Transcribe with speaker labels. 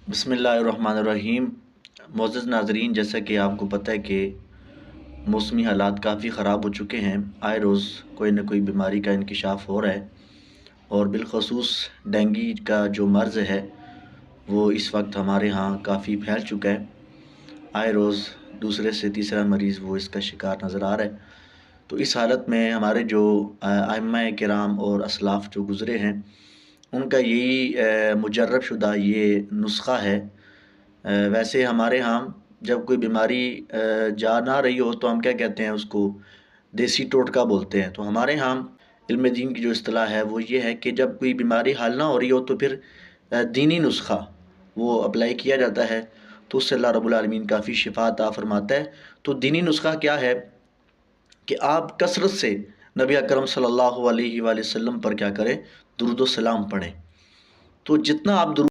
Speaker 1: بسم اللہ الرحمن الرحیم۔ معزز ناظرین، جیسا کہ آپ کو پتہ ہے کہ موسمی حالات کافی خراب ہو چکے ہیں، آئے روز کوئی نہ کوئی بیماری کا انکشاف ہو رہا ہے، اور بالخصوص ڈینگی کا جو مرض ہے وہ اس وقت ہمارے ہاں کافی پھیل چکا ہے۔ آئے روز دوسرے سے تیسرا مریض وہ اس کا شکار نظر آ رہا ہے۔ تو اس حالت میں ہمارے جو ائمہ کرام اور اسلاف جو گزرے ہیں، ان کا یہی مجرب شدہ یہ نسخہ ہے۔ ویسے ہمارے ہاں جب کوئی بیماری جا نہ رہی ہو تو ہم کیا کہتے ہیں، اس کو دیسی ٹوٹکا بولتے ہیں۔ تو ہمارے ہاں علم دین کی جو اصطلاح ہے وہ یہ ہے کہ جب کوئی بیماری حل نہ ہو رہی ہو تو پھر دینی نسخہ وہ اپلائی کیا جاتا ہے، تو اس سے اللہ رب العالمین کافی شفا عطا فرماتا ہے۔ تو دینی نسخہ کیا ہے کہ آپ کثرت سے نبی اکرم صلی اللہ علیہ وآلہ وسلم پر کیا کریں، درود و سلام پڑھیں۔ تو جتنا آپ درود